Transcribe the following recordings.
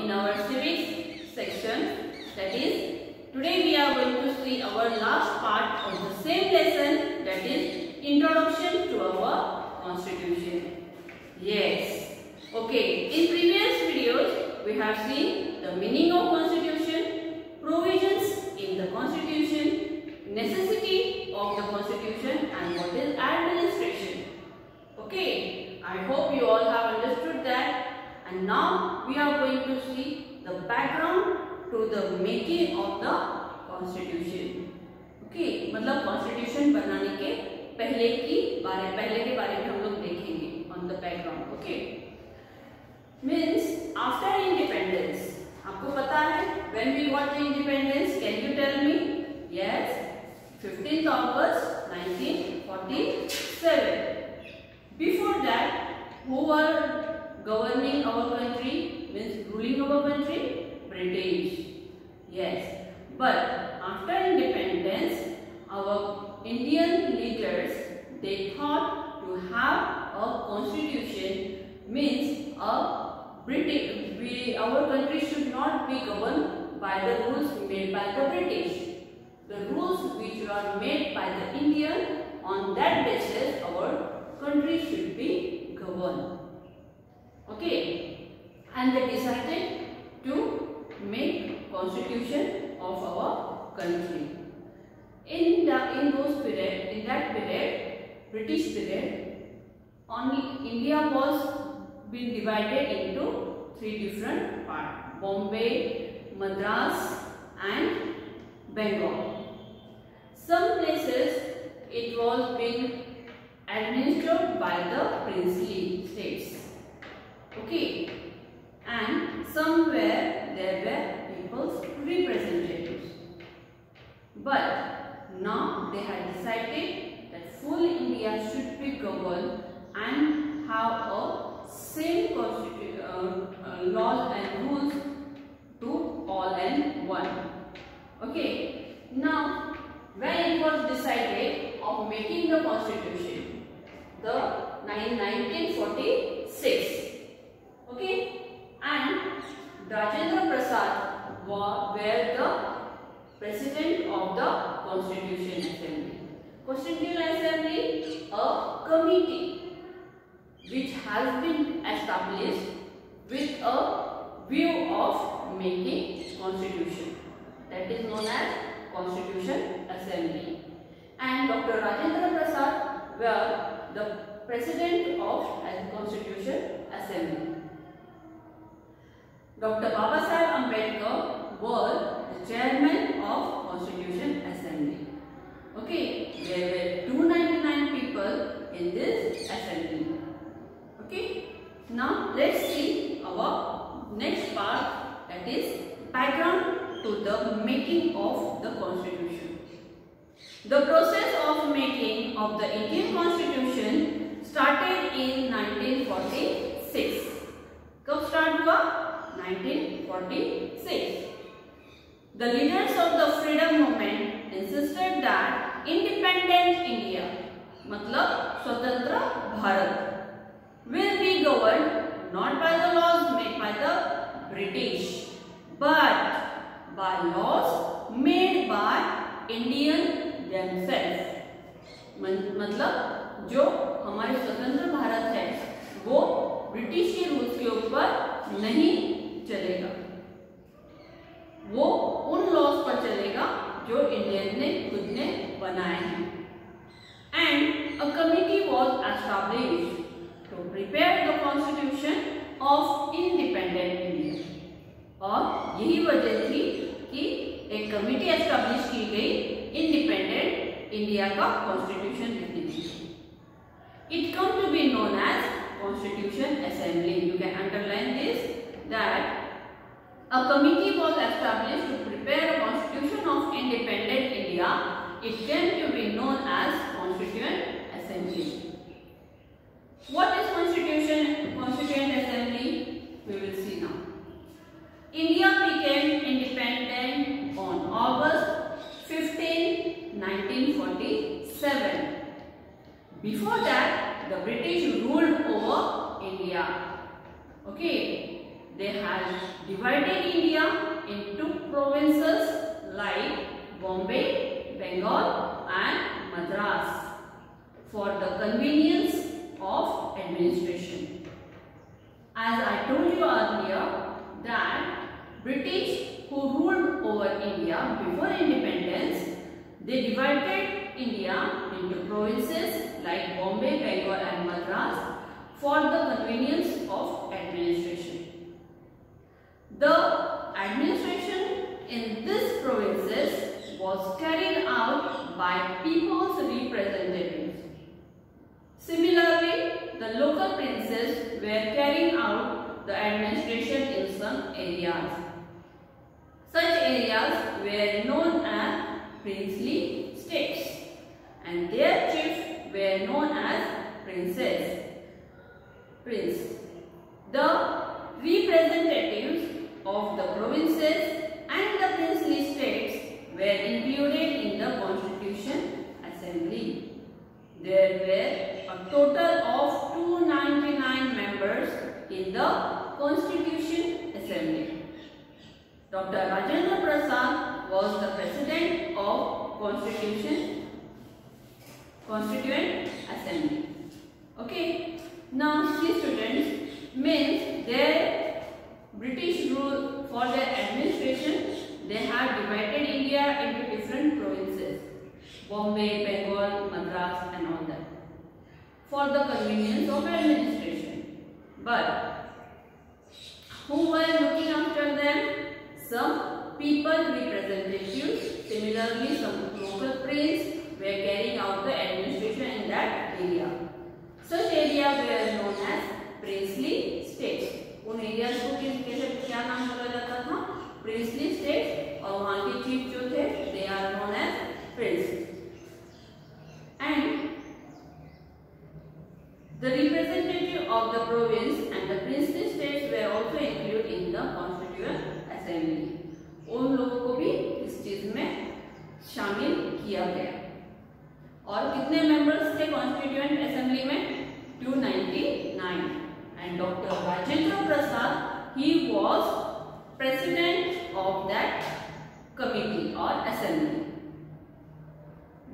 in our civics section. That is, today we are going to see our last part of the same lesson, that is introduction to our constitution. Yes. Okay, in previous videos we have seen the meaning of constitution, provisions in the constitution, necessity of the constitution and what is administration. Okay, I hope you all have understood that. And now we are going to see the background to the making of the constitution. Okay, मतलब constitution बनाने के पहले के बारे में हम लोग देखेंगे on the background. Okay, means after independence, आपको पता है when we got the independence? Can you tell me? Yes, 15th August 1947. Before that, who were governing our country, means ruling our country? British. Yes. But after independence, our Indian leaders, they thought to have a constitution, means our country should not be governed by the rules made by the British. The rules which were made by the Indian, on that basis our country should be governed. Okay, and they decided to make constitution of our country. In that period, British period, only India was being divided into 3 different parts: Bombay, Madras, and Bengal. Some places it was being administered by the princely states. Okay, and somewhere there were people's representatives. But now they had decided that full India should be governed and have a same laws and rules to all and one. Okay, now when it was decided of making the constitution, the 1946. Okay, and Rajendra Prasad were the president of the Constitution Assembly. Constitution Assembly, a committee which has been established with a view of making constitution. That is known as Constitution Assembly. And Dr. Rajendra Prasad were the president of Constitution Assembly. Dr. Babasaheb Ambedkar was the chairman of Constitution Assembly. Okay, there were 299 people in this assembly. Okay, now let's see our next part, that is background to the making of the constitution. The process of making of the Indian Constitution started in 1946. कब start हुआ? 1946. The leaders of the freedom movement insisted that independent India, मतलब स्वतंत्र Bharat, will be governed not by the laws made by the British, but by laws made by Indian themselves. मतलब जो हमारे स्वतंत्र भारत है वो ब्रिटिश के रूल्स के ऊपर नहीं चलेगा, वो उन लॉज पर चलेगा जो इंडियन ने खुद ने बनाए हैं. And a committee was established to prepare the constitution of independent India. और यही वजह थी कि एक कमिटी एस्टैब्लिश की गई इंडिपेंडेंट इंडिया का कॉन्स्टिट्यूशन लिखने के लिए. It come to be known as Constitution Assembly. You can underline this, that a committee was established to prepare a constitution of independent India. It came to be known as Constituent Assembly. What is Constituent Assembly? We will see now. India became independent on August 15, 1947. Before that, the British ruled over India. Okay, they had divided India into provinces like Bombay, Bengal and Madras for the convenience of administration. As I told you earlier that British who ruled over India before independence, they divided India into provinces like Bombay, Bengal and Madras for the convenience of administration. The administration in these provinces was carried out by people's representatives. Similarly, the local princes were carrying out the administration in some areas. Such areas were known as princely states and their chiefs were known as princes. The representatives of the provinces and the princely states were included in the Constitution Assembly. There were a total of 299 members in the Constitution Assembly. Dr. Rajendra Prasad was the president of Constituent Assembly. Okay. Now, see students, means their British rule for their administration, they have divided India into different provinces, Bombay, Bengal, Madras and all that, for the convenience of administration. But who were looking after them? Some people representatives, similarly some local princes were carrying out the administration in that area. Such areas were known as princely states. उन areas को क्या नाम बोला जाता था? Princely states, और वहाँ के चीफ जो थे they are known as princes. And the representative of the province and the princely states were also included in the Constituent Assembly. उन लोगों को भी इस चीज में शामिल किया गया. और कितने मेंबर्स थे कॉन्स्टिट्यूएंट असेंबली में? 299. And Dr. Rajendra Prasad, he was president of that committee or assembly.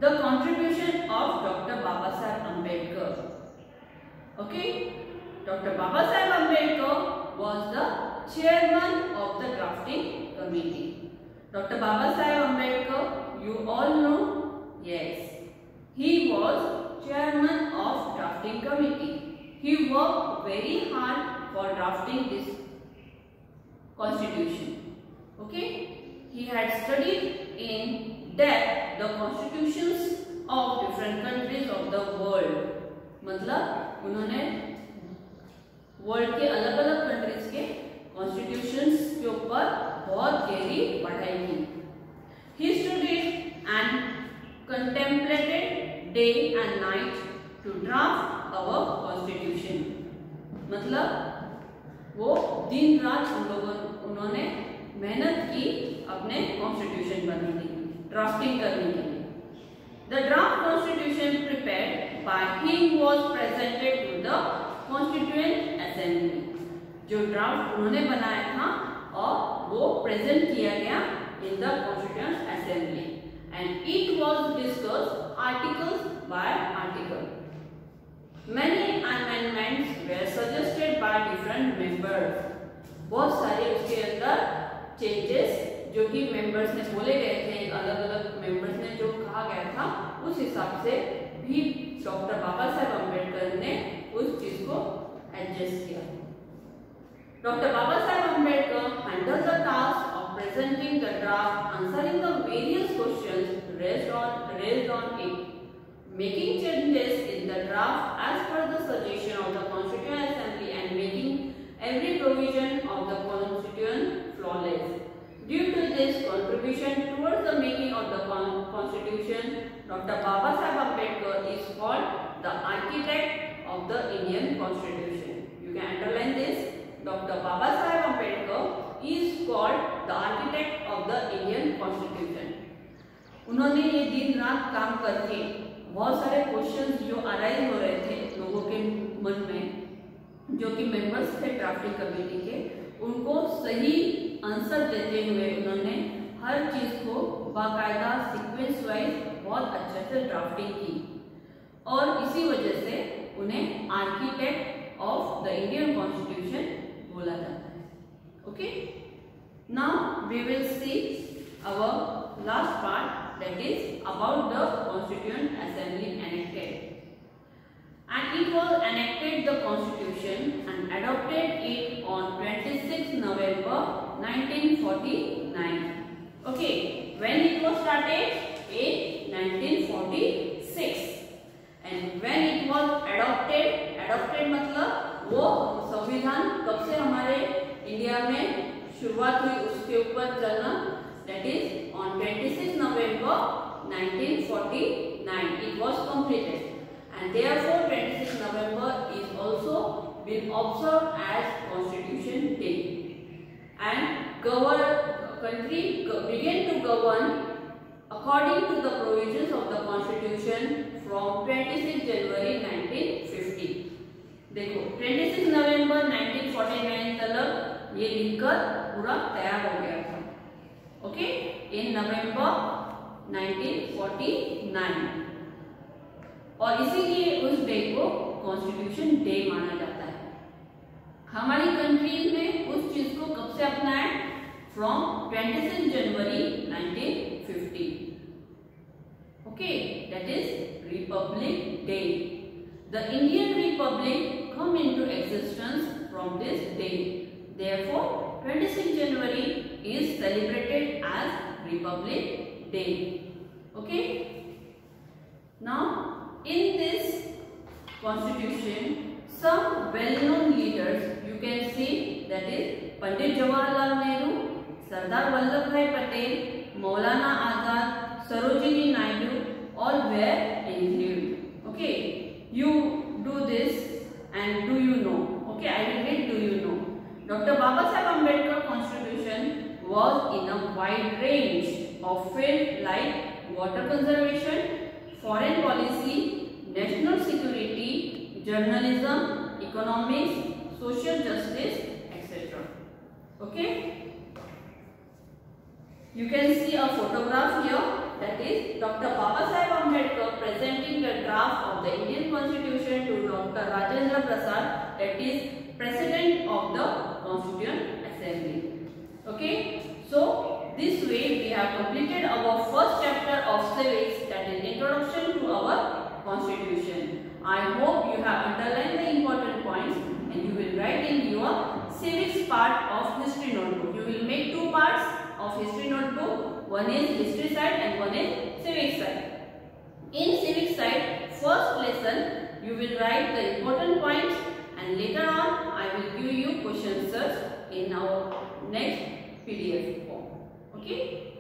The contribution of Dr. Babasaheb Ambedkar. Okay, Dr. Babasaheb Ambedkar was the chairman of the drafting committee. Dr. Babasaheb Ambedkar, you all know? Yes, he was chairman of drafting committee. He worked very hard for drafting this constitution. Okay, he had studied in depth the constitutions of different countries of the world. मतलब उन्होंने world के अलग-अलग countries के constitutions के ऊपर बहुत गहरी पढ़ाई की. He studied and contemplated day and night to draft our constitution. मतलब वो दिन रात उन्होंने मेहनत की अपने कॉन्स्टिट्यूशन बनाने की, ड्राफ्टिंग करने के लिए. The draft constitution prepared by him was presented to the Constituent Assembly. जो ड्राफ्ट उन्होंने बनाया था और वो प्रेजेंट किया गया in the Constituent Assembly and it was discussed articles by article. Many amendments were suggested by different members. बहुत सारे उसके अंदर चेंजेस जो कि मेंबर्स ने बोले गए थे, अलग-अलग मेंबर्स ने जो कहा गया था उस हिसाब से भी डॉक्टर बाबा साहेब अम्बेडकर ने उस चीज को एडजस्ट किया. Doctor Baba Saheb Ambedkar handle the task of presenting the draft, answering the various questions raised on it, making changes in the draft as per the suggestion of the Constituent Assembly and making every provision of the Constitution flawless. Due to this contribution towards the making of the Constitution, Dr. Baba Saheb Ambedkar is called the architect of the Indian Constitution. You can underline this. Dr. Baba Saheb Ambedkar is called the architect of the Indian Constitution. उन्होंने ये दिन रात काम करके बहुत सारे questions जो arise हो रहे थे लोगों के मन में, जो कि मेंबर्स थे ड्राफ्टिंग कमेटी के, उनको आंसर देते हुए उन्होंने हर चीज को बाकायदा सीक्वेंस वाइज बहुत अच्छे से ड्राफ्टिंग की और इसी वजह से उन्हें architect of the Indian constitution बोला जाता है. Okay, now we will see our last part, that is about the Constituent Assembly enacted. And it was enacted the Constitution and adopted it on 26 November 1949. Okay, when it was started? In 1946. And when it was adopted मतलब वो संविधान कब से हमारे India में शुरुआत हुई उसके ऊपर चलना, that is on 26 November 1949 it was completed, and therefore 26 November is also been observed as Constitution Day, and country began to govern according to the provisions of the Constitution from 26 January 1950. देखो 26 November 1949 तक ये लिखकर पूरा तैयार हो गया था. Okay, इन नवंबर 1949 और इसीलिए उस डे को कॉन्स्टिट्यूशन डे माना जाता है. हमारी कंट्री में उस चीज को कब से अपनाया? From 26 January 1950. Okay, that is Republic day. The Indian Republic come into existence from this day. Therefore 26 January is celebrated as Republic Day. Okay, now in this constitution some well-known leaders you can see, that is Pandit Jawaharlal Nehru, Sardar Vallabhbhai Patel, Maulana Azad, Sarojini Naidu, all were included. Okay, you do this and do you know? Okay, I will read do you know. Dr. Babasaheb Ambedkar constitution was in a wide range of fields like water conservation, foreign policy, national security, journalism, economics, social justice, etc. Okay, you can see a photograph here, that is Dr. Babasaheb Ambedkar presenting the draft of the Indian Constitution to Dr. Rajendra Prasad, that is President of the Constituent Assembly. Okay, so this way we have completed our first chapter of civics, that is introduction to our Constitution. I hope you have underlined the important points and you will write in your civics part of history notebook. You will make two parts of history notebook. One is history side and one is civics side. In civics side, first lesson you will write the important points, and later on I will give you question answers in our next PDF form. Okay.